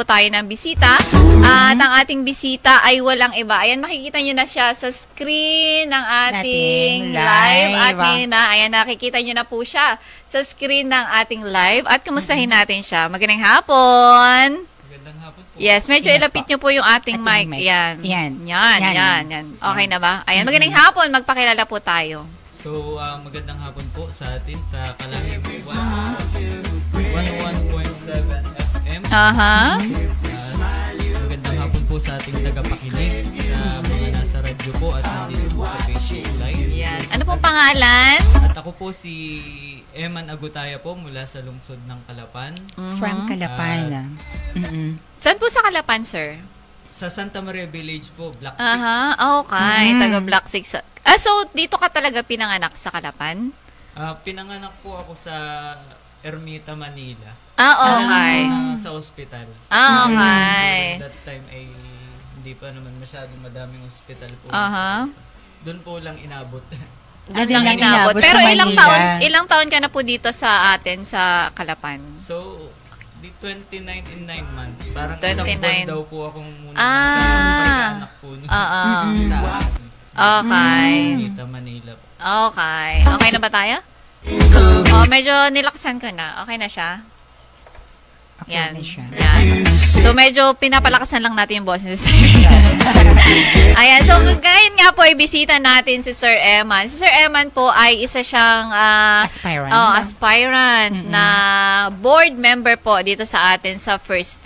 po tayo ng bisita. At ang ating bisita ay walang iba. Ayan, makikita nyo na siya sa screen ng ating live. At ngayon na, ayan, nakikita nyo na po siya sa screen ng ating live. At kumustahin natin siya. Magandang hapon. Magandang hapon po. Yes, medyo ilapit nyo po yung ating mic. Yan. Okay na ba? Ayan, magandang hapon. Magpakilala po tayo. So, magandang hapon po sa atin sa Kalahi 101.7 FM. Magandang hapon po sa ating tagapakinig, sa mga nasa radyo po at nandito po sa Facebook Live. Yan. Ano pong pangalan? At ako po si Eman Agutaya po mula sa lungsod ng Calapan. From Calapan. Saan po sa Calapan, sir? Sa Santa Maria Village po, Block 6. Okay. Taga Block 6. So, dito ka talaga pinanganak sa Calapan? Pinanganak po ako sa Ermita, Manila. Okay. Sa ospital. Okay. That time ay hindi pa naman masyadong madaming ospital po. Doon po lang inabot. Pero ilang taon ka na po dito sa atin sa Calapan? So, 29 in 9 months. Parang 29. Isang buwan daw po akong muna nasa pagkaanak po sa atin. Okay. Ermita, Manila po. Okay. Okay na ba tayo? Medyo nilakasan ko na. Okay na siya? Yan. So, medyo pinapalakasan lang natin yung boses. Ayan. So, ngayon nga po ay bisita natin si Sir Eman. Si Sir Eman po ay isa siyang aspirant na board member po dito sa atin sa First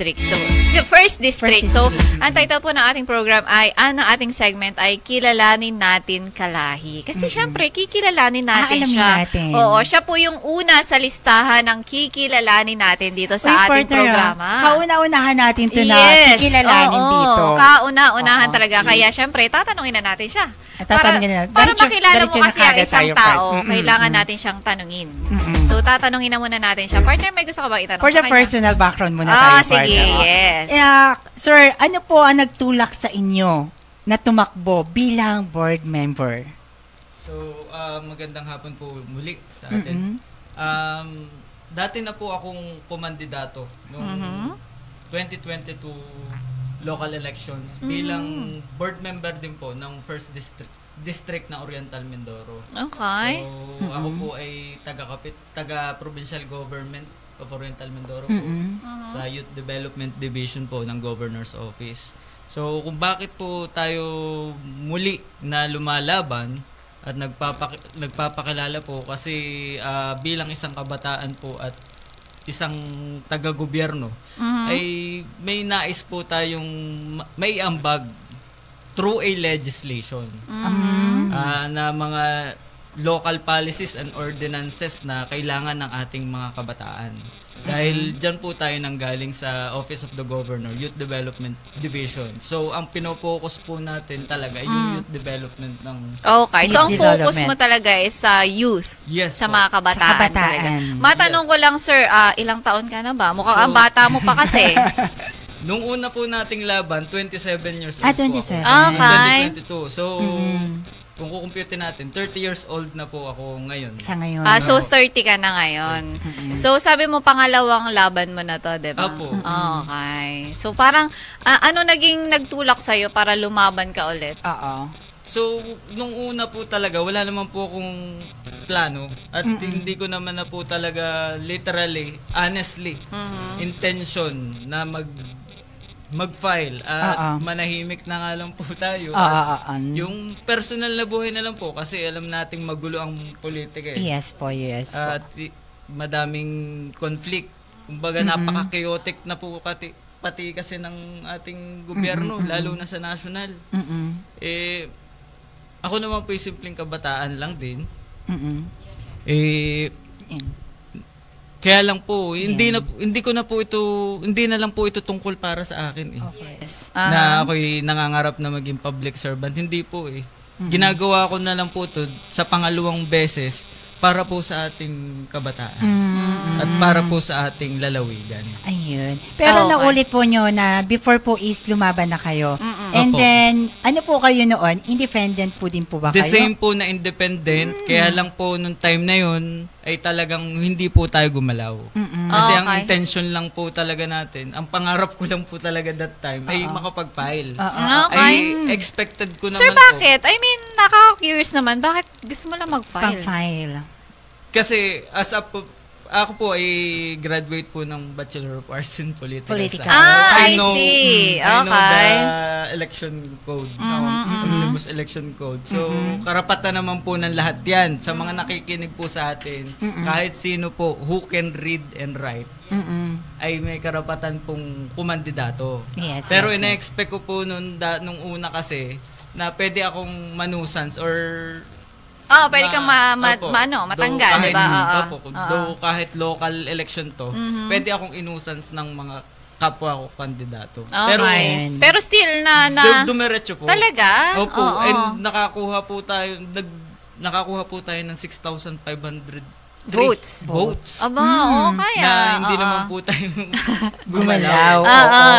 District. So, ang title po ng ating program ay, ng ating segment ay Kilalanin Natin Kalahi. Kasi syempre, kikilalanin natin siya. Oo, siya po yung una sa listahan ng kikilalanin natin dito sa ating programa. Kauna-unahan natin ito na kikilalanin dito. Kauna-unahan talaga. Kaya syempre, tatanungin na natin siya. Para makilala mo kasi ang isang tao, kailangan natin siyang tanungin. So, tatanungin na muna natin siya. Partner, may gusto ka ba itanong? For the personal background muna tayo, partner. Sige, yes. Sir, ano po ang nagtulak sa inyo na tumakbo bilang board member? So, magandang hapon po muli sa atin. Dati na po akong kumandidato noong 2022 local elections bilang board member din po ng First District ng Oriental Mindoro. Okay. So, ako po ay taga-provincial government of Oriental Mindoro po sa Youth Development Division po ng Governor's Office. So, kung bakit po tayo muli na lumalaban at nagpapakilala po kasi bilang isang kabataan po at isang taga-gobyerno ay may nais po tayong may ambag through a legislation na mga local policies and ordinances na kailangan ng ating mga kabataan. Dahil dyan po tayo nanggaling sa Office of the Governor, Youth Development Division. So, ang pinopokus po natin talaga ay yung youth development ng... Okay. So, ang focus mo talaga is sa youth. Yes. Sa mga kabataan. Talaga. Matanong ko lang, sir, ilang taon ka na ba? Mukhang ang bata mo pa kasi. Nung una po nating laban, 27 years old 27. po ako. Okay. 2022. So, kung kukumpute natin, 30 years old na po ako ngayon. Sa ngayon. So, 30 ka na ngayon. So, sabi mo, pangalawang laban mo na to, diba? Apo. Okay. So, parang, ano naging nagtulak sa'yo para lumaban ka ulit? Oo. So, nung una po talaga, wala naman po akong plano. At hindi ko naman na po talaga, literally, honestly, intention na mag-file at manahimik na nga lang po tayo. Yung personal na buhay na lang po kasi alam nating magulo ang politika eh. Yes po. At madaming conflict. Kumbaga napaka-chaotic na po pati kasi ng ating gobyerno, lalo na sa national. Ako naman po yung simpleng kabataan lang din. Kaya lang po, hindi na lang po ito tungkol para sa akin eh. Yes. Na ako'y nangangarap na maging public servant. Hindi po eh. Ginagawa ko na lang po ito sa pangalawang beses para po sa ating kabataan. At para po sa ating lalawigan. Ayun. Pero naulit po nyo na before po is lumaban na kayo. And Opo. then, ano po kayo noon? Independent po din po ba The kayo? same po na independent, kaya lang po nung time na yun, ay talagang hindi po tayo gumalaw. Kasi ang Okay. intention lang po talaga natin, ang pangarap ko lang po talaga that time, ay makapag-file. Okay. Ay expected ko naman Sir, po. bakit? I mean, nakaka-curious naman. Bakit gusto mo lang mag-file? Pang-file. Kasi ako po ay graduate po ng Bachelor of Arts in Political Political. Science. I see. I know Okay. the election code. Omnibus election code. So, karapatan naman po ng lahat yan. Sa mga nakikinig po sa atin, kahit sino po who can read and write, ay may karapatan pong kumandidato. Yes, Pero yes, yes. ina-expect ko po nung una kasi na pwede akong manusans or Pwede kang opo, matanggal, though di ba? kahit- opo, though kahit local election to, pwede akong inusans ng mga kapwa ko kandidato. Pero Pero still dumiretso po. Talaga? Opo, Oo. and nakakuha po tayo ng 6,500 Votes. Votes. Aba, kaya. Na hindi naman po tayo Gumalaw.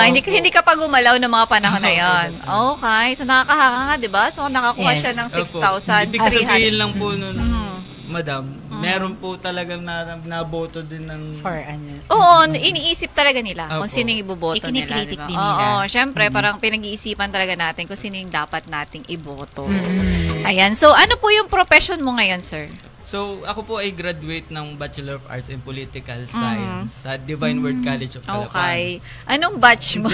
Hindi ka pa gumalaw ng mga panahon na yon. Okay. So, nakakahanga nga, di ba? So, nakakuha Yes. siya ng Opo. 6,300. Ibig sabihin lang po nun, madam, meron po talagang naboto din ng For ano. Oo, iniisip talaga nila kung Opo. sino yung iboboto nila. Ikinikritik Diba? din nila. Oo, syempre, parang pinag-iisipan talaga natin kung sino yung dapat nating iboto. Ayan. So, ano po yung profession mo ngayon, sir? So, ako po ay graduate ng Bachelor of Arts in Political Science sa Divine Word College of Calapan. Okay. Anong batch mo?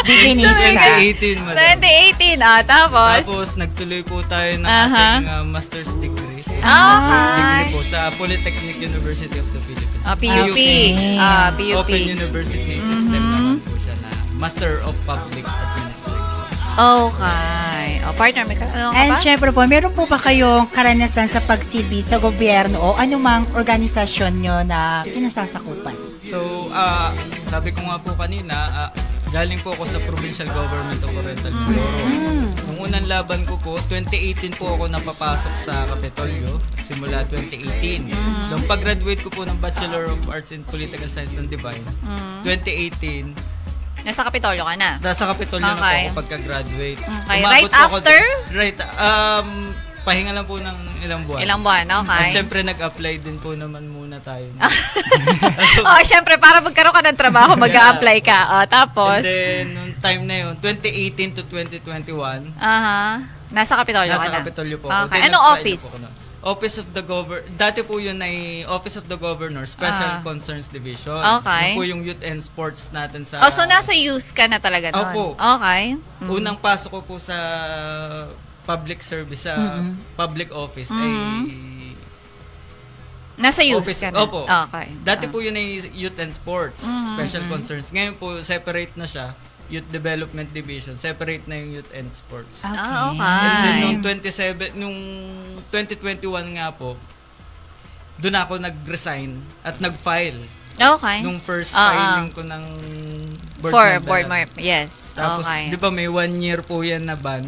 Biginista. 2018, madam. 2018, tapos? Tapos, nagtuloy po tayo ng Aha. ating master's degree. Okay. Degree po sa Polytechnic University of the Philippines. PUP. Okay. PUP. Open University System naman po siya na Master of Public Administration. Okay. Partner, may ano ka And ba? syempre po, meron po ba kayong karanasan sa pagsilbi sa gobyerno o anumang organisasyon nyo na pinasasakupan? So, sabi ko nga po kanina, galing po ako sa Provincial Government of Oriental Mindoro. Nung unang laban ko po, 2018 po ako napapasok sa Kapitolyo, simula 2018. Nung pag-graduate ko po ng Bachelor of Arts in Political Science ng Divine, 2018, Nasa Kapitolyo ka na? nasa Kapitolyo na po Okay. ako pagka-graduate. Okay. Umabot Right po ako after? Pahinga lang po ng ilang buwan. Ilang buwan, At okay. syempre nag-apply din po naman muna tayo. Syempre, para magkaroon ka ng trabaho, mag-a-apply ka. Tapos? And then, nung time na yun, 2018 to 2021, Nasa Kapitolyo ka nasa na? Kapitolyo po ako. Okay. Then, Anong nag-file office? po ako na. Office of the Governor. Dati po yun ay Office of the Governor, Special Concerns Division. Okay. Yun po yung youth and sports natin sa... So nasa youth ka na talaga nun? Opo. Okay. Unang pasok ko po sa public service, sa public office ay... Nasa youth Office, ka na? opo. Okay. Dati po yun ay youth and sports, special concerns. Ngayon po, separate na siya. Youth Development Division. Separate na yung youth and sports. Okay. And then nung 2021 nga po, doon ako nag-resign at nag-file. Okay. Nung first filing ko ng Board member. Yes. Tapos, okay. di ba may 1 year po yan na ban?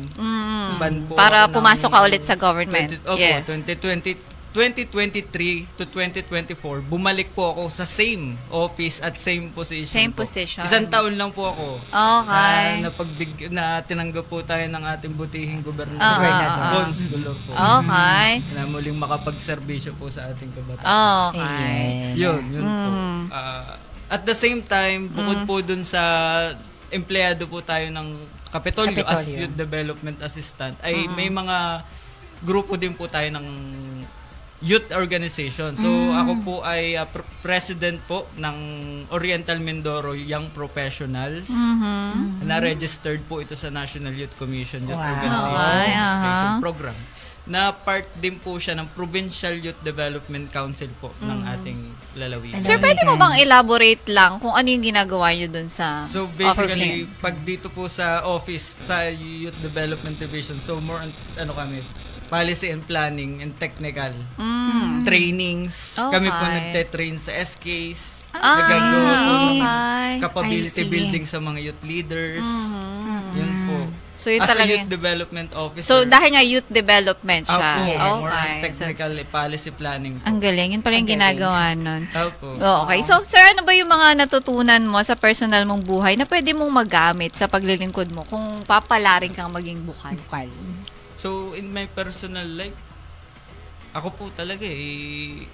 Ban po Para ako ng pumasok ka ulit sa government. Yes. 2023 to 2024, bumalik po ako sa same office at same position. Same po. position. Isang taon lang po ako. Okay. Na tinanggap po tayo ng ating butihing gobernador. Gons Dolor po. Okay. Na muling makapagserbisyo po sa ating kabataan. Okay. Yun po. At the same time, bukod po dun sa empleyado po tayo ng Kapitolyo as Kapitolyo. Youth Development Assistant, ay may mga grupo din po tayo ng youth organization. So, ako po ay president po ng Oriental Mindoro Young Professionals. Na-registered po ito sa National Youth Commission Youth Organization Registration Program. Na part din po siya ng Provincial Youth Development Council po ng ating lalawigan. Sir, pwede mo bang elaborate lang kung ano yung ginagawa nyo dun sa So office basically, niyo? pag dito po sa office, sa Youth Development Division, so more on, kami, policy and planning and technical trainings. Kami po Okay. nagte-train sa SKs. Nagagawa po ng Okay. capability I see. building sa mga youth leaders. Yun po. So, yun as a talaga youth yun. development officer. So, dahil nga youth development siya. Opo, Yes. more Okay. technical policy planning po. Ang galing. Yun pala yung Ang galing. ginagawa nun. Opo. Okay. So, sir, ano ba yung mga natutunan mo sa personal mong buhay na pwede mong magamit sa paglilingkod mo kung papalarin kang maging bukal? Bukal. So, in my personal life, ako po talaga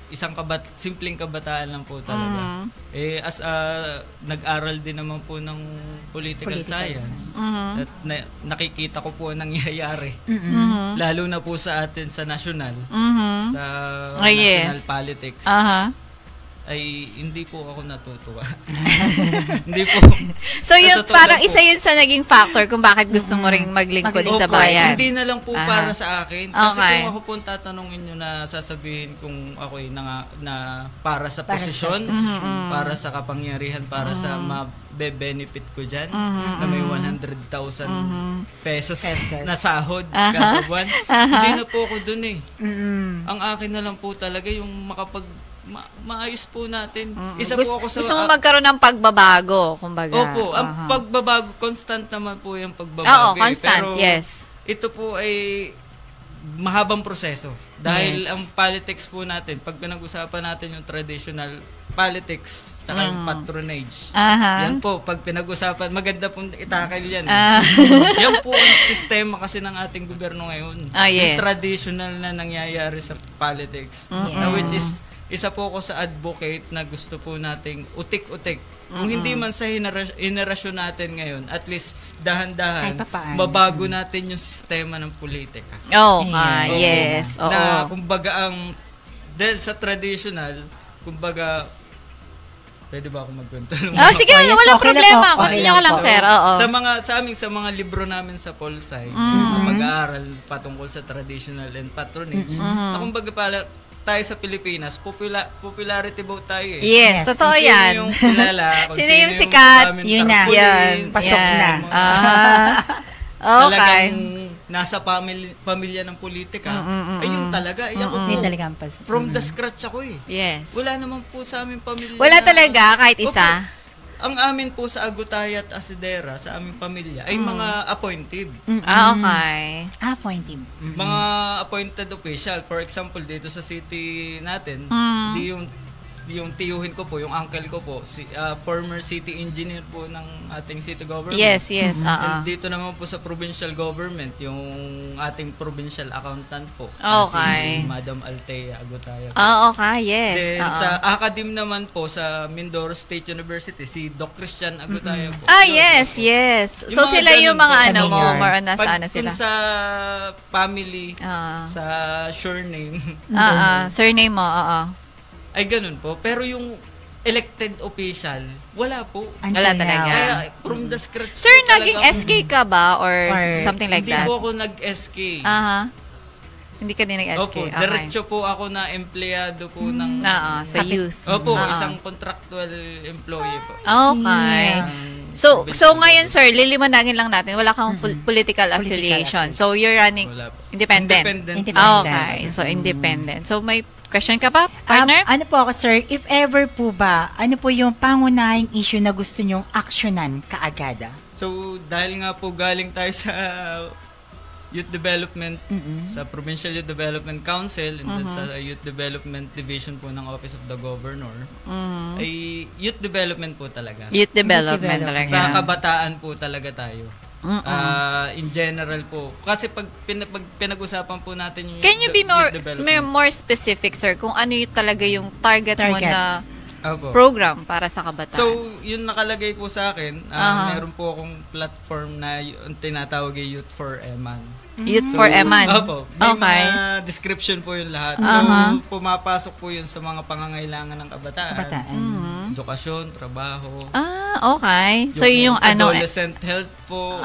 isang simpleng kabataan lang po talaga. Nag-aral din naman po ng political science. At nakikita ko po ang nangyayari. Lalo na po sa atin sa national, sa national politics. Ay hindi po ako natutuwa. Hindi po. So yun, Totoo parang lang po. isa yun sa naging factor kung bakit gusto mo ring maglingkod sa Opo, bayan. hindi na lang po para sa akin. Kasi Okay. kung ako po tatanungin nyo na sasabihin kung ako na para sa posisyon, para sa kapangyarihan, para sa mabe-benefit ko dyan, na may 100,000 pesos na sahod kada buwan. Hindi na po ako dun eh. Ang akin na lang po talaga yung maayos po natin. Isa po ako sa... Gusto mo magkaroon ng pagbabago, kumbaga. Opo, ang pagbabago, constant naman po yung pagbabago. Oo, constant, Pero yes. ito po ay mahabang proseso. Dahil ang politics po natin, pag pinag-usapan natin yung traditional politics, tsaka yung patronage. Yan po, pag pinag-usapan, maganda pong itakal yan. Yan po ang sistema kasi ng ating gobyerno ngayon. Yes. Yung traditional na nangyayari sa politics. Na which is, isa po ako sa advocate na gusto po nating utik-utik. Kung hindi man sa henerasyon natin ngayon, at least dahan-dahan, mabago natin yung sistema ng politika. Yes. Oo. Na kumbaga dahil sa traditional, kumbaga, pwede ba ako magkwento? Sige, walang problema. Continue ka lang, sir. Oo. Sa mga libro namin sa Polsci, mag-aaral patungkol sa traditional and patronage, na kumbaga tayo sa Pilipinas, popularity vote tayo eh. Yes, totoo Kung yan. Sino yung kilala, kung Sino yung sikat, maraming yun na. tarpaulin, Pasok na. Okay. Talagang nasa pamilya ng politika, ayun talaga. Ako po, May talagang from the scratch ako eh. Yes. Wala naman po sa aming pamilya. Wala talaga, kahit isa. Opo. Ang amin po sa Agutaya at Asidera, sa aming pamilya, ay mga appointed. Okay. Appointed. Mga appointed official. For example, dito sa city natin, di yung tiyuhin ko po, yung uncle ko po, former city engineer po ng ating city government. Yes. And dito naman po sa provincial government, yung ating provincial accountant po. Okay. Si Madam Altea Agutaya. Okay, yes. Then sa academe naman po sa Mindoro State University, si Doc Christian Agutaya po. Yes. So Yung mga sila yung ganun mga po. mo, more on nasa Pag sila. kung sa family, sa surname, Surname mo, ay ganun po. Pero yung elected official, wala po. Wala talaga. Kaya from the scratch Sir, po naging talaga SK ka ba? Or something like hindi that? po ako nag-SK. Hindi ka din nag-SK. Opo, Okay. diretso po ako na empleyado po ng... Sa youth. Opo, isang contractual employee po. Okay. So ngayon, sir, liliwanagin lang natin, wala kang political affiliation. So, you're running Wala po. independent. Independent. Okay. So, independent. So, may question ka pa, partner? Ano po ako, sir, if ever po ba, ano po yung pangunahing issue na gusto nyong aksyonan kaagad? So, dahil nga po galing tayo sa Youth Development, sa Provincial Youth Development Council, and then sa Youth Development Division po ng Office of the Governor, ay youth development po talaga. Youth development talaga. Sa kabataan po talaga tayo. In general po. Kasi pag pinag-usapan po natin yung Can you be youth development. more specific, sir, kung ano yung talaga yung target mo na Opo. program para sa kabataan? So, yun nakalagay po sa akin, meron po akong platform na yung tinatawag ay Youth for Eman. Youth for Eman. Opo. May Okay. mga description po yun lahat. So, pumapasok po yun sa mga pangangailangan ng kabataan. Edukasyon, trabaho. Okay. So, yung adolescent health po,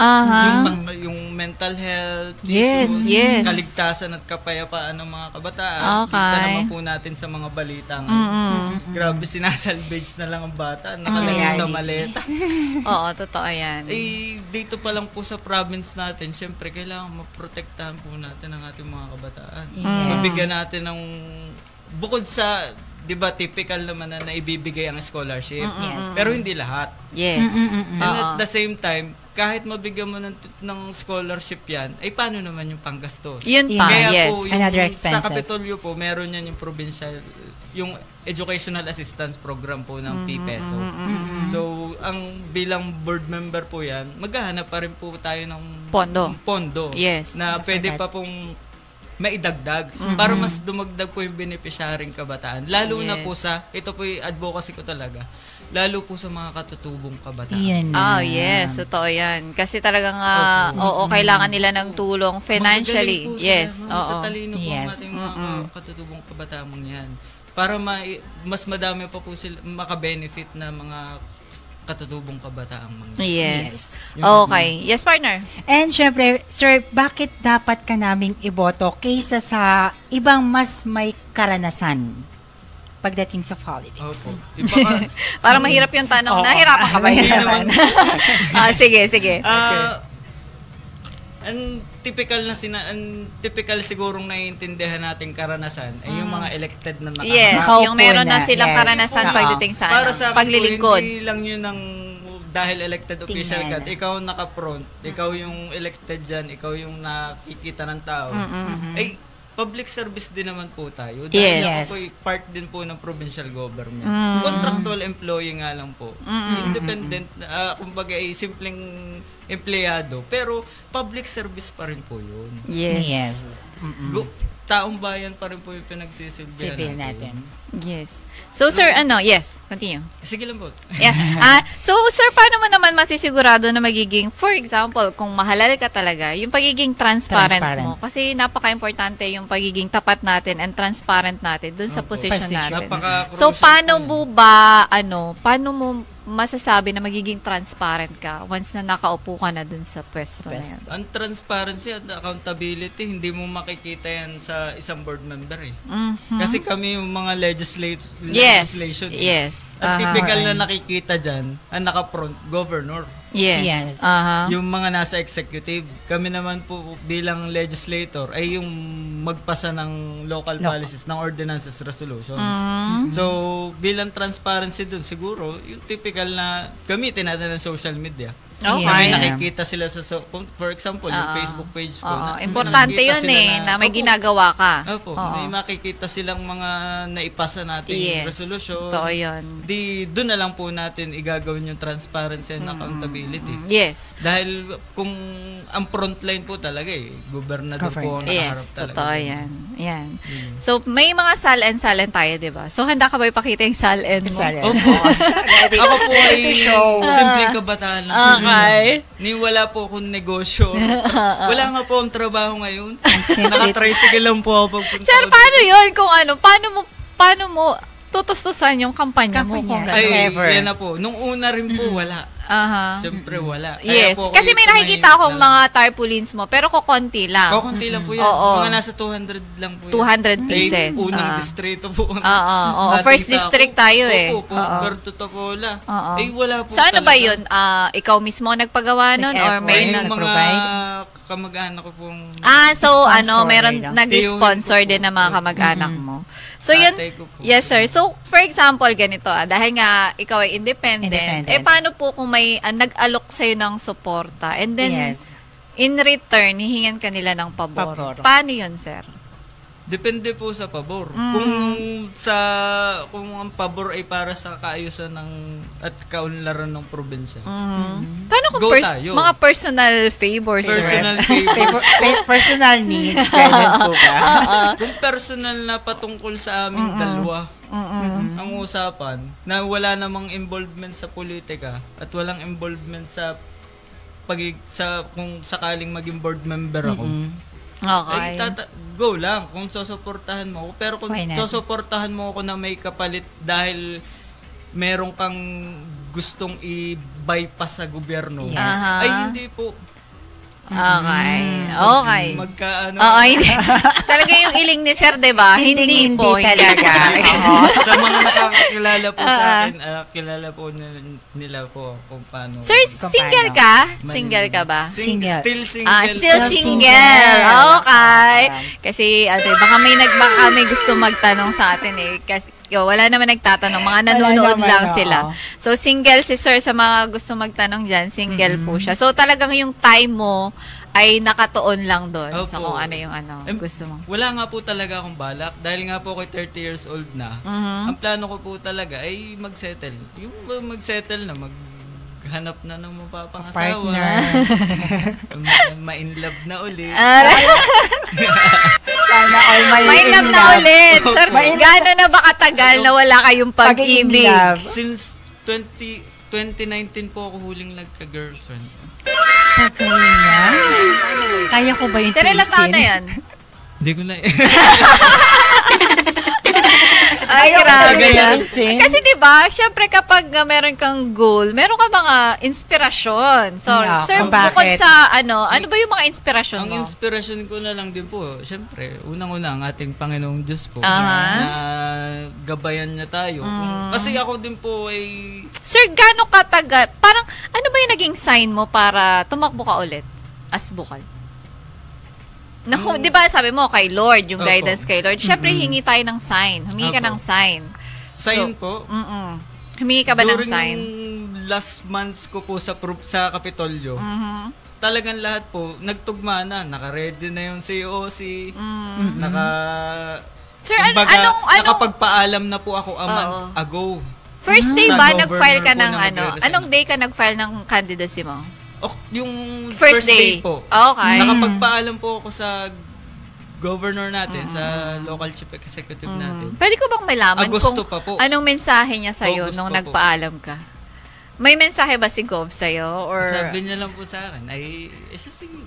yung mental health Yes, issues, yes. kaligtasan at kapayapaan ng mga kabataan. Okay. Kita naman po natin sa mga balita ngayon. Grabe, sinasalvage na lang ang bata, nakalagay sa maleta. Oo, totoo yan. Dito pa lang po sa province natin, syempre kailangan maprotektahan po natin ang ating mga kabataan. Yes. Mabigyan natin ng, bukod sa 'di ba typical naman na naibibigay ang scholarship. Yes. Pero hindi lahat. Yes. And at the same time, kahit mabigyan mo ng scholarship 'yan, ay paano naman yung panggastos? Yun pa, Kaya yes. po, Another sa expenses. Kapitolyo po, meron yan yung provincial, yung educational assistance program po ng PPESO. So, ang bilang board member po yan, maghahanap pa rin po tayo ng pondo Yes. na pwede pa pong maidagdag para mas dumagdag po yung benepisyaring kabataan. Lalo na po sa, ito po yung advocacy ko talaga, lalo po sa mga katutubong kabataan. Yan na. Oh, yes. Totoo yan. Kasi talagang, kailangan nila ng tulong financially. Magagaling po Yes. sila, matatalino po ang Yes. ating mga katutubong kabataan yan. Para mas madami pa po sila makabenefit na mga katutubong kabataang mga. Yes. Okay. Yes, partner. And syempre, sir, bakit dapat ka naming iboto kaysa sa ibang mas may karanasan pagdating sa politics? Opo. Di ba ka, Parang mahirap yung tanong. Oo. Nahirapan ka ba? Hindi naman. Sige. Ang typical sigurong naiintindihan nating karanasan ay yung mga elected na nakaharap. Yes. Opo Yung meron na na, silang yes. karanasan Oo. pagdating sa Para sa akin po, paglilingkod. hindi lang yun ang dahil elected official ka, Tingnan. ikaw naka-front, ikaw yung elected dyan, ikaw yung nakikita ng tao. Ay, public service din naman po tayo. Dahil Yes. ako po'y part din po ng provincial government. Contractual employee nga lang po. Independent, kumbaga ay simpleng empleyado. Pero public service pa rin po yun. Yes. Taong bayan pa rin po yung pinagsisilbihan Civil natin. Yes. So, sir, yes, continue. Sige lang po. Yeah. So, sir, paano mo naman masisigurado na magiging, for example, kung mahalal ka talaga, yung pagiging transparent mo. Kasi napaka-importante yung pagiging tapat natin and transparent natin dun sa position natin. So, paano mo ba, paano mo masasabi na magiging transparent ka once na nakaupo ka na dun sa pwesto na yan? Ang transparency at accountability, hindi mo makikita yan sa isang board member eh. Kasi kami yung mga legislation. Yes. Ang typical na nakikita dyan, ang naka-front, governor. Yes. Yung mga nasa executive, kami naman po bilang legislator ay yung magpasa ng local policies, ng ordinances, resolutions. So, bilang transparency dun, siguro, yung typical na gamitin natin ng social media. Okay. Kami nakikita sila for example, yung Facebook page ko. Importante yun na may ginagawa ka. Opo, may makikita silang mga naipasa nating resolution. Totoo yun. Doon na lang po natin igagawin yung transparency and accountability. Yes. Dahil kung ang frontline po talaga gobernador po ang nakaharap talaga. Totoo yan. Yan. So, may mga salen-salen tayo, di ba? So, handa ka ba ipakita yung salen mo? Opo. Ako po ay simpleng kabataan lang po. Okay. Wala po akong negosyo. Wala nga po ang trabaho ngayon. Naka-tricycle lang po ako pagpunta. Sir, paano yun? Kung paano mo tutustusan yung kampanya mo kung Ay, Ever. yan na po. Nung una rin po, wala. Siyempre, wala. Yes. Po Kasi may nakikita akong mga tarpaulins mo, pero kukonti lang. Kukunti lang po yan. Oo. Mga nasa 200 lang po yan. 200 pieces. Unang distrito po. Oo. First district tayo eh. Opo, Puerto Tacola. Ay, wala po so, ano ba yun? Ikaw mismo nagpagawa nun? Or may yung mga nag-provide? kamag-anak ko pong Sponsor meron lang. nag-sponsor din ng mga kamag-anak mo. So, yun, tatay ko po. yes sir. So, for example, ganito dahil nga ikaw ay independent. Paano po kung may nag-alok sa'yo ng suporta and then in return, hihingan ka nila ng pabor. Paano yun, sir? Depende po sa pabor. Kung ang pabor ay para sa kaayusan at kaunlaran ng probinsya. Paano kung tayo. mga personal favors? Personal favors. Personal needs. Ganyan po ba? Kung personal na patungkol sa aming dalawa, ang usapan na wala namang involvement sa politika at walang involvement sa kung sakaling maging board member ako. Okay. Ay, go lang kung susuportahan mo ako. Pero kung susuportahan mo ako na may kapalit dahil meron kang gustong i-bypass sa gobyerno, ay hindi po. Okay. Magkaano. Oo, hindi. Talaga yung iling ni sir, diba? Hindi po. talaga. Sa mga nakakakilala po sa akin, kilala po nila po kung paano. Sir, single ka? Single ka ba? Single. Still single. Still single. Okay. Kasi, baka may gusto magtanong sa atin eh. Kasi, Wala naman nagtatanong. Mga Wala nanonood naman, lang oo. sila. So, single si Sir sa mga gusto magtanong dyan. Single po siya. So, talagang yung time mo ay nakatuon lang doon sa Opo. kung ano yung gusto mo. Wala nga po talaga akong balak. Dahil nga po ako 30 years old na. Ang plano ko po talaga ay mag-settle. Yung mag-settle na, maghanap na ng mapapangasawa. Partner. Ma-in love na ulit. Sana all May love na ulit. Sir, May- gano'n na ba katagal na wala kayong pag-ibig? Pag-in-love. Since 2019 po ako huling nagka-girlfriend. Tagal na. Kaya ko ba yung Sir, ilang taon na yan? Hindi ko na Ay, Ayaw ko grabe. talaga yan. Kasi 'di ba, syempre kapag meron kang goal, meron ka mga inspirasyon. So, Yeah, sir, kung bukod bakit? sa ano ba yung mga inspirasyon Ang mo? inspirasyon ko na lang din po, syempre, unang-una ang ating Panginoong Diyos po. Ahas. Na gabayan niya tayo. Kasi ako din po ay Sir, gaano katagal? Parang ano ba yung naging sign mo para tumakbo ka ulit as bukal? Naku, 'di ba sabi mo kay Lord, yung Opo. guidance kay Lord. Syempre hingi tayo ng sign. Humingi ka Opo. ng sign. sign po. Humingi ka ba ng During sign? last months ko po sa Kapitolyo, talagang lahat po, nagtugma na. Naka-ready na yung COC. Sir, Kumbaga, anong nakapagpaalam na po ako a month Oo. ago. first day Sa ba governor nag-file ka po ng na magre-resign. anong day ka nag-file ng candidacy mo? Yung First first day day. po. Okay. Nakapagpaalam po ako sa governor natin, sa local chief executive natin. Pwede ko bang malaman Agosto kung pa po. anong mensahe niya sa'yo August nung pa po. nagpaalam ka? May mensahe ba si Gov sa'yo? Or... Sabi niya lang po sa akin, siya sige.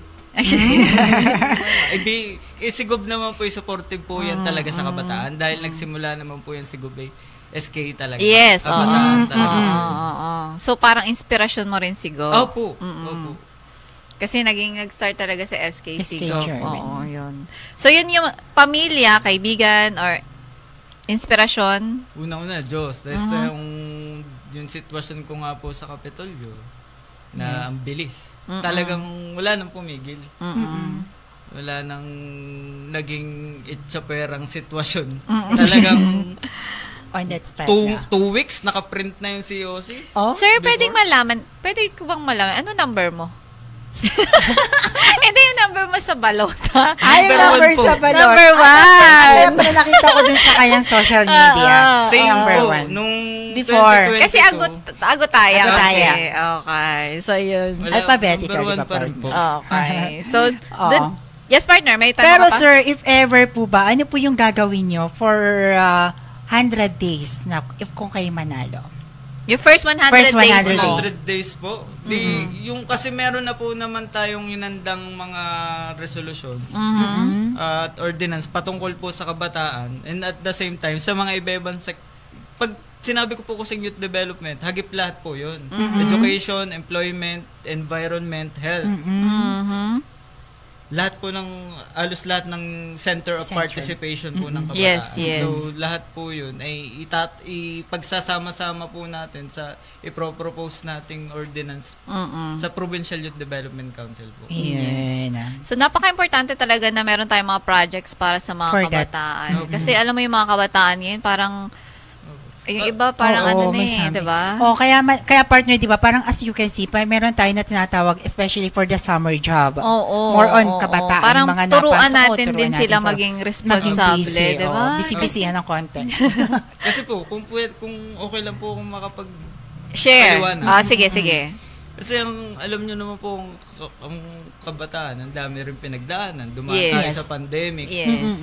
Si Gob naman po, supportive po yan talaga sa kabataan. Dahil nagsimula naman po yan si Gob SK talaga. Yes, oo. Kabataan talaga. Oo. So, parang inspirasyon mo rin si Gov. Opo. Opo. Kasi nag-start talaga sa SK si SK Gov. chairman. Oo, yun. So, yun yung pamilya, kaibigan, or inspirasyon. Una-una, Diyos. Dahil yung sitwasyon ko nga po sa Kapitolyo, na ang bilis. Talagang wala nang pumigil. Wala nang naging itsaperang sitwasyon. Talagang On that spot. 2 weeks, nakaprint na yung COC. Oh? Sir, Before? pwede ko bang malaman, ano number mo? Hindi yung number mo sa balota. Ay, Number number one po. sa balot. Number Kaya one. pala nakita ko dun sa kanyang social media. Same number po. one. Nung Before. 2022. Kasi agutaya. Agutaya. Kasi. Okay. So, yun. Alphabetical, number 1 di ba, pa rin po. Okay. So, Oo. yes, partner, may tanong Pero ka pa? sir, if ever po ba, ano po yung gagawin nyo for 100 days na if kung kayo manalo? Yung first 100 First days 100 mo. 100 days po. Yung kasi meron na po naman tayong inandang mga resolusyon at ordinance patungkol po sa kabataan, and at the same time sa mga iba-ibang pag sinabi ko po kasing youth development, hagip lahat po yun. Education, employment, environment, health. Lahat po alos lahat ng center of participation po ng kabataan. Yes, yes. So, lahat po yun ay ipagsasama-sama po natin sa ipro-propose nating ordinance sa Provincial Youth Development Council po. Yan. So, napaka-importante talaga na meron tayong mga projects para sa mga For that. kabataan. Kasi alam mo yung mga kabataan ngayon, parang yung iba parang Oo, ano na may eh, something. di ba? Oh, kaya partner, 'di ba? Parang as you can see, meron tayo na tinatawag especially for the summer job. Oo. More on oo, kabataan, parang mga turuan napasok, natin turuan din natin sila for- maging Maging responsable, busy, di ba? Busy-busyhan ng konti. Kasi po, kung okay lang po kung Share. paliwanag. Sige, sige. Kasi alam nyo naman po, ang kabataan, ang dami rin pinagdaanan. Dumaan Yes. tayo sa pandemic. Yes.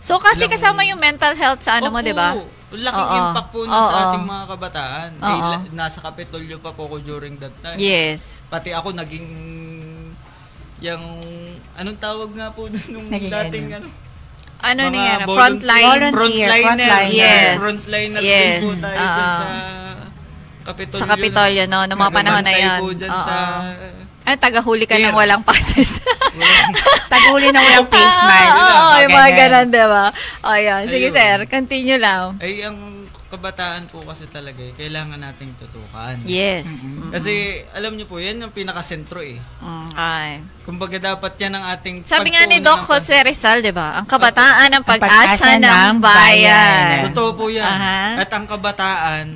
So, kasi kasama yung mental health sa ano mo, Opo, di ba? laking Oo. impact po nun Oo. sa ating mga kabataan. Oo. Nasa Kapitolyo pa po ako during that time. Yes. Pati ako naging anong tawag nga po nung Naging dating Ano mga niya? volunteer. Frontline. Frontliner. Yes. Frontliner Yes. din po tayo dyan sa Kapitolyo. Sa Kapitolyo, no? Noong mga panahon na Nagbantay yan. po dyan Oo. sa Tagahuli ka ng Here. walang passes. Taguli na walang face mask. Oo, yung mga Ganyan. ganun, di ba? O, yan. Sige, Ayun. sir. Continue lang. ay ang kabataan po kasi talaga kailangan nating tutukan. Yes. Kasi alam niyo po, yan yung pinakasentro Ay. Kumbaga dapat yan ang ating Sabi nga ni pagtuunan Doc Jose Rizal, 'di ba? Ang kabataan ang pag-asa ng bayan. Totoo po yan. Aha. At ang kabataan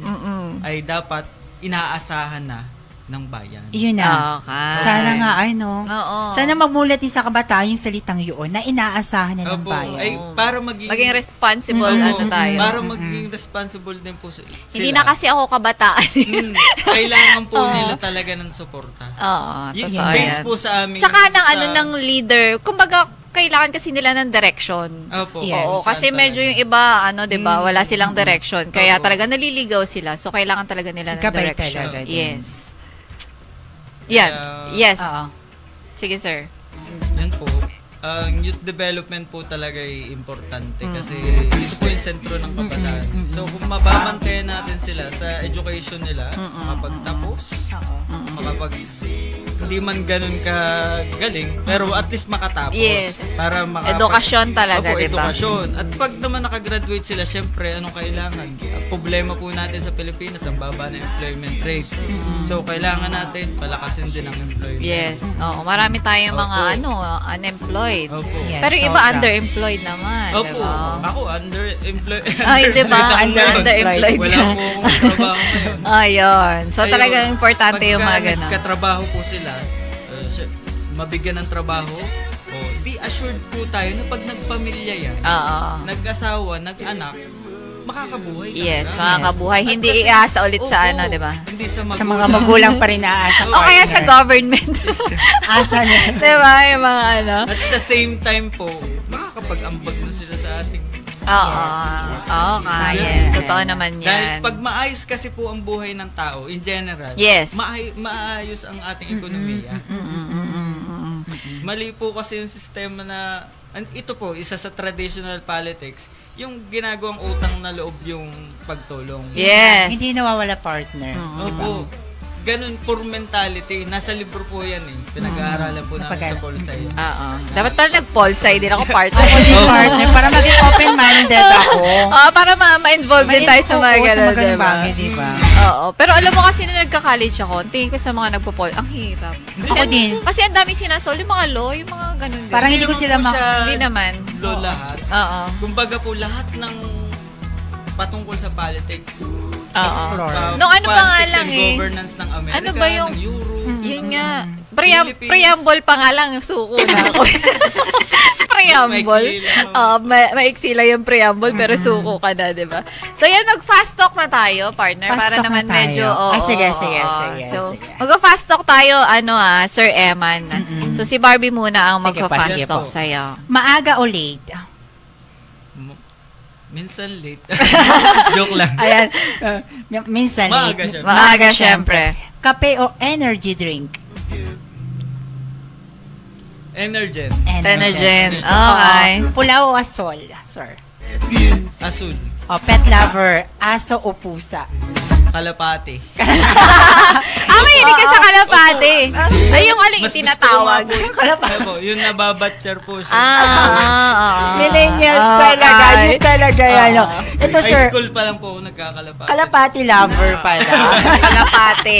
ay dapat inaasahan na ng bayan. Yun na. Okay. Sana nga, no? Oo. Sana magmulat din sa kabataan yung salitang yun na inaasahan na ng Opo, bayan. ay para maging responsible Opo, tayo. Para maging responsible din po sila. Hindi na kasi ako kabataan. Kailangan po nila talaga ng suporta. Oo, Yung totoo base yan. po sa amin. Tsaka ng leader. Kumbaga, kailangan kasi nila ng direction. Opo. Yes. Oo, kasi medyo yung iba, 'di ba, wala silang direction. Kaya talaga naliligaw sila. So, kailangan talaga nila ng Gabay direction. talaga din. Yes. Yan. Yes. Oo. Sige, sir. Yan po. Ang youth development po talaga ay importante kasi ito po yung sentro ng kabataan. So kung mababantayan natin sila sa education nila, makapagtapos, makapag hindi man ganun ka galing, pero at least makatapos. Yes. Para Edukasyon talaga, Opo, di ba? edukasyon. At pag naman nakagraduate sila, syempre, anong kailangan? Ang problema po natin sa Pilipinas, ang baba na employment rate. So, kailangan natin palakasin din ang employment. Yes. Oo, marami tayong mga unemployed. Opo. Yes, Pero yung iba sobra. underemployed naman, Opo. diba? Ako, underemployed. Ay, diba? Underemployed. Wala po akong trabaho ngayon. Ayun. So, Ayun, talagang importante yung mga pagka gano'n. nagkatrabaho po sila, mabigyan ng trabaho, be assured po tayo na pag nagpamilya yan, Oo. nag-asawa, nag-anak, makakabuhay talaga. Yes, makakabuhay. At Hindi kasi- iasa ulit sa Opo, ano, di ba? Hindi sa Sa mga magulang pa rin naasa. O kaya sa government. Asa na. Di ba? Yung mga ano. At the same time po, makakapag-ambag na sila sa ating. Oo. Oo nga, yes. Totoo naman Dahil yan. pag maayos kasi po ang buhay ng tao, in general, Yes. maayos ang ating ekonomiya. Mali po kasi yung sistema na, ito po, isa sa traditional politics, yung ginagawang utang na loob yung pagtulong. Yes. Hindi nawawala partner. Opo. Ganun, poor mentality. Nasa libro po yan eh. Pinag-aaralan po namin sa Polsay. Oo. Dapat pala nag-polsci din ako partner. Ako din partner, para maging open-minded ako. Oo, para ma-involve din tayo sa mga gano'n, Sa mga diba? bagay, diba? Oo. Pero alam mo kasi nung nagka-college ako, tingin ko sa mga nagpo-pol, ang hirap. Ako din. Kasi ang dami sinasol, yung mga law, yung mga ganun. Parang hindi ko sila Hindi naman. Lo lahat. Oo. Kumbaga po, lahat ng patungkol sa politics. Oo. Explore. Nung ano pa nga politics lang and eh. governance ng Amerika, Ano ba yung- ng Europe. Yun ng nga. Philippines. Preamble pa nga lang, suko na ako. Preamble. Maiksi lang. Oo, maiksi lang yung preamble, pero suko ka na, di ba? So, yan, mag-fast talk na tayo, partner. Fast para talk naman na tayo. medyo, Sige. So, mag-fast talk tayo, Sir Eman. So, si Barbie muna ang Sige, mag-fast sige talk po. sa'yo. Maaga o late? Minsan late. Joke lang. Ayan. Minsan Maaga late. syempre. Maaga, syempre. Kape o energy drink? Energen. Energen. Okay. Pula o asol, sir? Asul. O, pet lover, aso o pusa? Kalapati. Mahilig ka sa kalapate. Ay, yung aling Mas gusto ko itinatawag. nga po, kalapati. Po, yung nababatcher po siya. Millennials talaga, yun talaga yan. no? Ito, High sir, school pa lang po ako nagkakalapati. kalapati lover pala. Kalapate.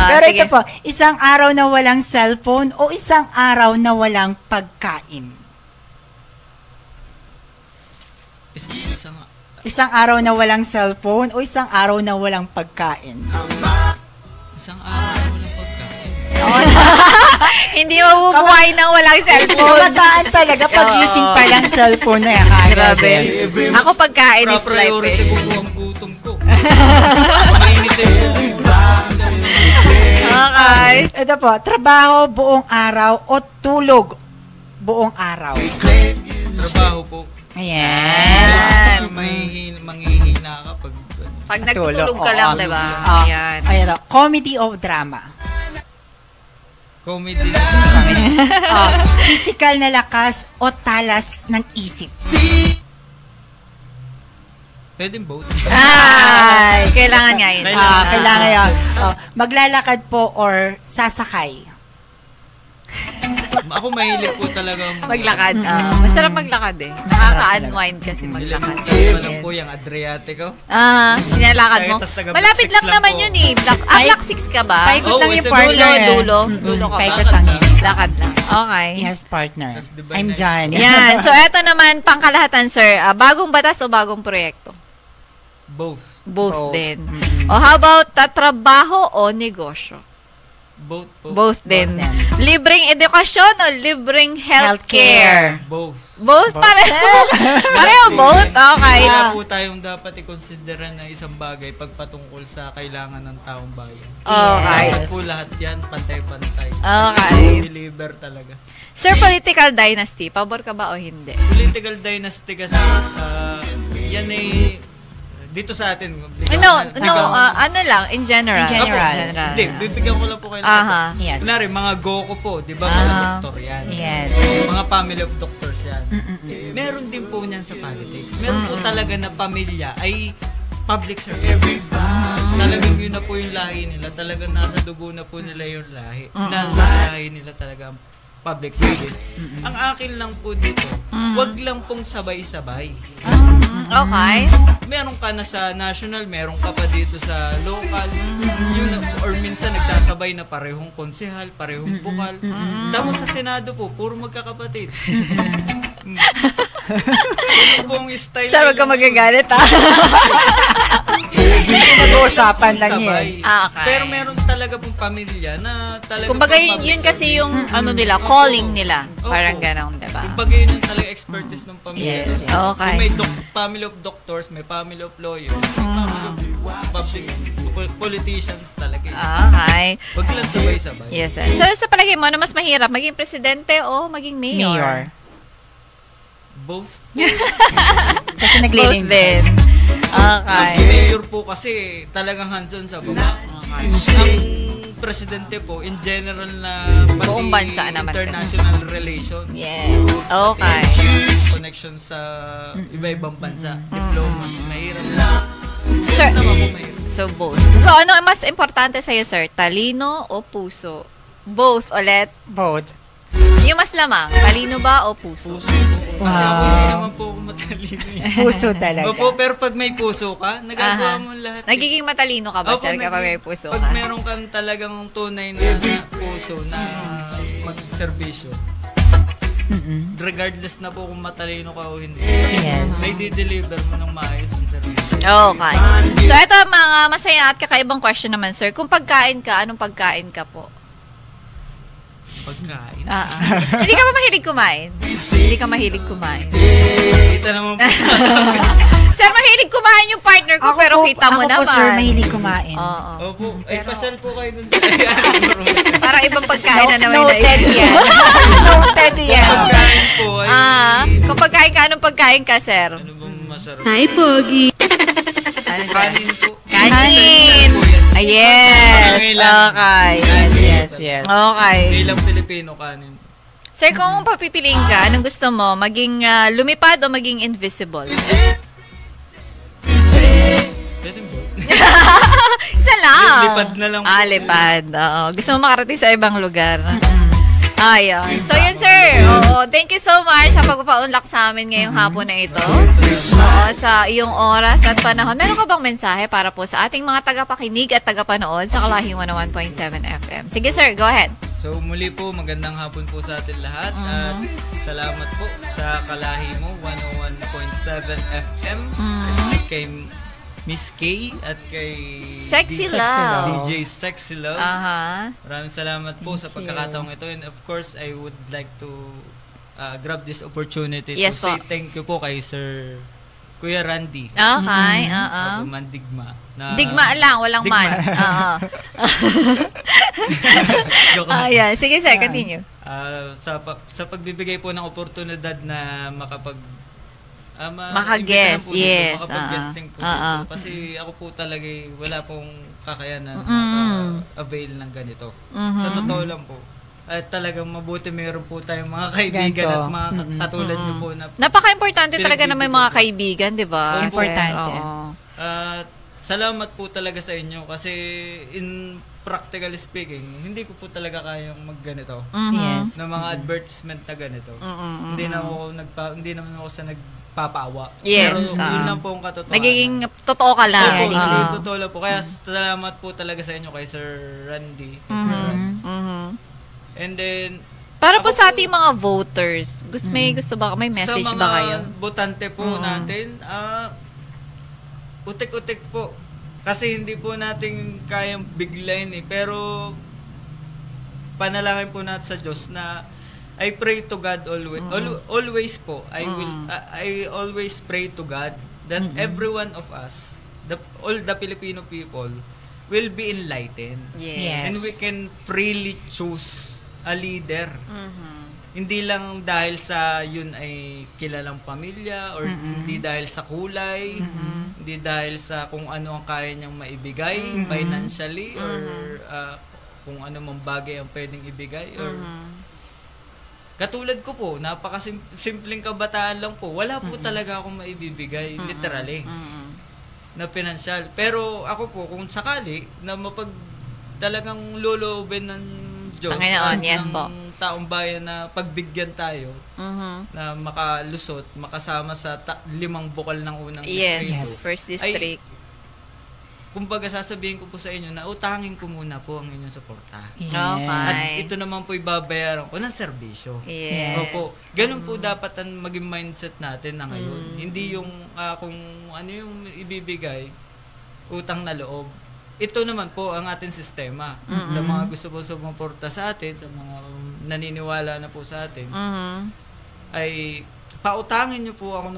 Pero Sige. ito po, isang araw na walang cellphone o isang araw na walang pagkain? Isang araw na walang cellphone o isang araw na walang pagkain? Isang araw na walang pagkain. Hindi mabubuhay nang walang cellphone. Kabataan talaga, pag-gising pa lang cellphone na yan. Grabe. Ako pagkain is life Priority eh. ko po ang gutom ko. Mainit eh po. Okay. Ito po, trabaho buong araw o tulog buong araw? Trabaho po. Ayan. Manghihina ka pag... Pag nagtutulog ka lang, Oo. diba? Ah, Ayan. ayan o. Comedy o drama? Comedy. Physical na lakas o talas ng isip? Pwedeng both. Ay, kailangan nga yun. Kailangan yan. Maglalakad po or sasakay? Ako mahilig po talaga Maglakad. Masarap maglakad eh. Nakaka-unwind kasi maglakad. Ilang pa lang po yung Adriatico. Sinalakad mo. Tapos taga Malapit Block 6 lang lang naman po. yun eh. Block 6 ka ba? Paikot lang yung isa partner. Dulo ka ba? Paikot lang yun. Lakad lang. Okay. Yes, partner. Tas diba I'm na- done. Yan. So, eto naman, pangkalahatan, sir. Bagong batas o bagong proyekto? Both. Both din. O how about tatrabaho o negosyo? Both po. Both din. din. Libreng edukasyon o libreng healthcare? Both. Both pareho. Pareho both? Okay. Wala po tayong dapat i-considera na isang bagay pagpatungkol sa kailangan ng taong bayan. Okay. Dapat po lahat yan, pantay-pantay. Okay. Deliver talaga. Sir, political dynasty, pabor ka ba o hindi? Political dynasty kasi, yan ay, dito sa atin. Ano lang, in general. In general. Hindi, bibigyan ko lang po kayo ng Aha. Yes. Kunwari, mga GOKO po, di ba? Mga doktor yan. Yes. Mga family of doctors yan. Meron din po niyan sa politics. Meron po talaga na pamilya ay public service. Talagang yun na po yung lahi nila. Talagang nasa dugo na po nila yung lahi. Nasa lahi nila talaga ang public service. Ang akin lang po dito, wag lang pong sabay-sabay. Okay. Meron ka na sa national, meron ka pa dito sa local. Yun, or minsan nagsasabay na parehong konsehal, parehong bukal. Tapos sa Senado po, puro magkakapatid. Yun po ang style. Sir, wag ka nila. magagalit Nag-uusapan lang Sabay. yun. Okay. Pero meron talaga pong pamilya na talaga Kumbaga pang yun, public yun kasi service. yung ano nila, calling nila. Opo. Parang ganon, diba? Kumbaga yun yung talaga expertise ng pamilya. Yes, yes. Okay. So, may family of doctors, may family of lawyers, may family of public politicians talaga. Okay. Wag lang sabay-sabay. Yes, sir. So, sa palagay mo, ano mas mahirap? Maging presidente o maging mayor? Mayor. Both. Kasi Both naglilingkod. din. Okay. Ang mayor po kasi talagang hands-on sa baba. Ang presidente po, in general na pati Buong bansa naman. international relations. Yes. Okay. Connection sa iba-ibang bansa. Diplomacy. Mahirap na. Sir, Naman po mahirap. so both. So, ano ang mas importante sa'yo, sir? Talino o puso? Both ulit. Both. Yung mas lamang, talino ba o puso? Puso. Kasi ako hindi naman po ako matalino. Puso talaga. Opo, pero pag may puso ka, nagagawa mo lahat. Nagiging matalino ka ba, Opo, sir, kapag may puso pag ka? meron kang talagang tunay na puso na mag-servisyo, regardless na po kung matalino ka o hindi, Yes. may di-deliver mo ng maayos ang servisyo. Okay. So, ito mga masaya at kakaibang question naman, sir. Kung pagkain ka, anong pagkain ka po? Pagkain. Hindi ka ba mahilig kumain? Hindi ka mahilig kumain. Kita naman po sa Sir, mahilig kumain yung partner ko, pero kita mo ako naman. po, sir, mahilig kumain. Oo. Opo, ay pasal po kayo dun sa Parang ibang pagkain na naman Noted yan. Noted yan. pagkain po ay Kung pagkain ka, anong pagkain ka, sir? ano bang masarap? Hi, Pogi. Ano siya? Kanin po. Kanin! Po yan. Ah, yes! Okay. Yes. Okay. Bilang Pilipino, kanin. Sir, kung papipiliin ka, anong gusto mo? Maging lumipad o maging invisible? Pwede po. Isa lang. Lipad na lang po. Lipad. Oo. Gusto mo makarating sa ibang lugar. Ayun. So, yun, sir. Oo. Thank you so much sa pagpapaunlak sa amin ngayong hapon na ito. Oo, sa iyong oras at panahon. Meron ka bang mensahe para po sa ating mga tagapakinig at tagapanood sa Kalahing 101.7 FM? Sige, sir. Go ahead. So muli po, magandang hapon po sa atin lahat at salamat po sa Kalahi mo 101.7 FM kay Miss K at kay Sexy DJ Love. DJ Sexy Love. Aha. Maraming salamat po sa pagkakataong ito and of course I would like to grab this opportunity Yes to say po. thank you po kay Sir Kuya Randy. Okay. Oo. Ako Mandigma. Na, Digma lang. Walang Digma. man. Oo. Joke lang. Ayan. Sige, sir. Continue. Sa pagbibigay po ng oportunidad na Maka-guest, imbitahan po dito, yes, makapag-guesting po dito. Kasi ako po talaga wala pong kakayanan avail ng ganito. Sa totoo lang po. At talagang mabuti meron po tayong mga kaibigan Ganito. at mga katulad niyo po na Napaka-importante talaga na may mga kaibigan, di ba? Oo, importante. Oo. salamat po talaga sa inyo kasi practically speaking, hindi ko po talaga kayang magganito. Yes. Na mga advertisement na ganito. Hindi naman ako sa nagpapawa. Yes. Pero yun lang po ang katotohanan. Nagiging totoo ka lang. Opo, nagiging totoo lang po. Kaya salamat po talaga sa inyo kay Sir Randy. And then, para po sa ating mga voters, may message sa mga ba kayo? botante po natin, utik-utik po. Kasi hindi po natin kayang biglayin pero panalangin po natin sa Diyos na I pray to God always. Always po, I always pray to God that every one of us, all the Filipino people, will be enlightened. Yes. And we can freely choose a leader. Hindi lang dahil sa yun ay kilalang pamilya or hindi dahil sa kulay, hindi dahil sa kung ano ang kaya niyang maibigay financially or kung ano mang bagay ang pwedeng ibigay or katulad ko po, napakasimpleng kabataan lang po. Wala po talaga akong maibibigay literally na pinansyal. Pero ako po kung sakali na talagang loloobin ng Diyos Panginoon, yes ng po. taong bayan na pagbigyan tayo na makalusot, makasama sa 5 bukal ng unang distrito. Yes, first district. Kumbaga sasabihin ko po sa inyo na utangin ko muna po ang inyong suporta. Yes. At Okay. ito naman po ibabayaran ko ng serbisyo. Yes. Opo. Ganun po dapat ang maging mindset natin na ngayon. Hindi yung kung ano yung ibibigay, utang na loob. Ito naman po ang ating sistema. Sa mga gusto po sumuporta sa atin, sa mga naniniwala na po sa atin, ay pautangin niyo po ako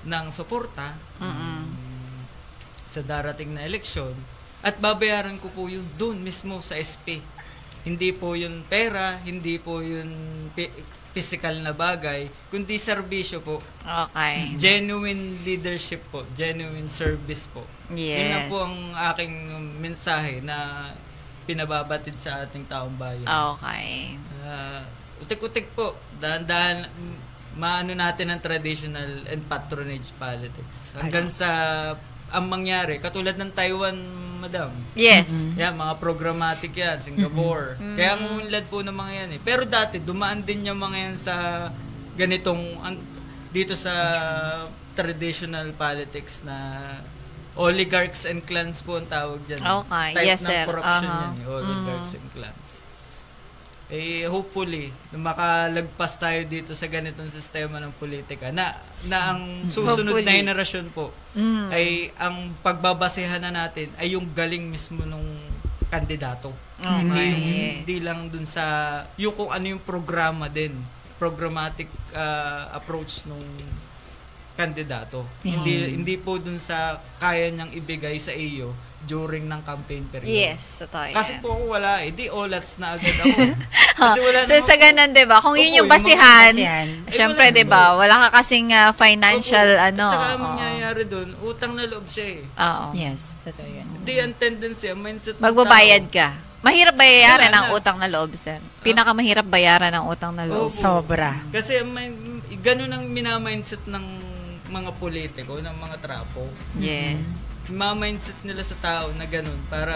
ng suporta sa darating na eleksyon at babayaran ko po yun doon mismo sa SP. Hindi po yun pera, hindi po yun physical na bagay, kundi serbisyo po. Okay. Genuine leadership po, genuine service po. Yes. Yun na po ang aking mensahe na pinababatid sa ating taong bayan. Okay. Utik-utik po, dahan-dahan maano natin ang traditional and patronage politics. Hanggang sa ang mangyari, katulad ng Taiwan, madam. Yes. Yan, mga programmatic yan, Singapore. Kaya ang unlad po ng mga yan eh. Pero dati, dumaan din yung mga yan sa ganitong, dito sa traditional politics na oligarchs and clans po ang tawag dyan. Okay, Type yes ng sir. corruption yan eh, oligarchs and clans. Hopefully, makalagpas tayo dito sa ganitong sistema ng politika na ang susunod na henerasyon po ay ang pagbabasehan na natin ay yung galing mismo nung kandidato. Hindi lang dun sa yung kung ano yung programa din, programmatic approach nung kandidato. Hindi po dun sa kaya niyang ibigay sa iyo during ng campaign period. Yes, totoo yan. Kasi po ako wala di olats na agad ako. Kasi wala So sa ganun, 'di ba? Kung yun yung basihan, syempre 'di ba? Wala ka kasing financial At saka ang mangyayari doon, utang na loob siya eh. Oo. Yes, totoo yun. Hindi ang tendency, ang mindset ng Magbabayad tao. ka. Mahirap bayaran Wala ang na. utang na loob, sir. Pinakamahirap bayaran ang utang na loob. Opo. Sobra. Kasi ganun ang minamindset ng mga politiko, ng mga trapo. Yes. Ma-mindset nila sa tao na ganun para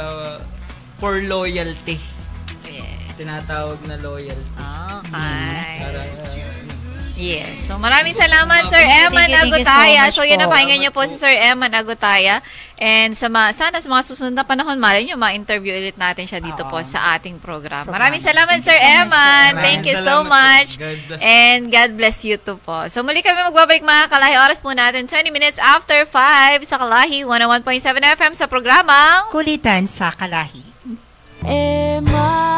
for loyalty. Yes. Tinatawag na loyalty. Okay. Para Yes. So, maraming salamat, Sir Eman Thank you so Agutaya. much So, yun na po. pakinggan niyo po si Sir Eman Agutaya. And sana sa mga susunod na panahon, malay niyo, ma-interview ulit natin siya dito po sa ating program. Maraming salamat, Sir Eman. Thank you so much. God bless. And God bless you too po. So, muli kami magbabalik mga Kalahi. Oras po natin, 20 minutes after 5 sa Kalahi, 101.7 FM sa programang Kulitan sa Kalahi. Emma.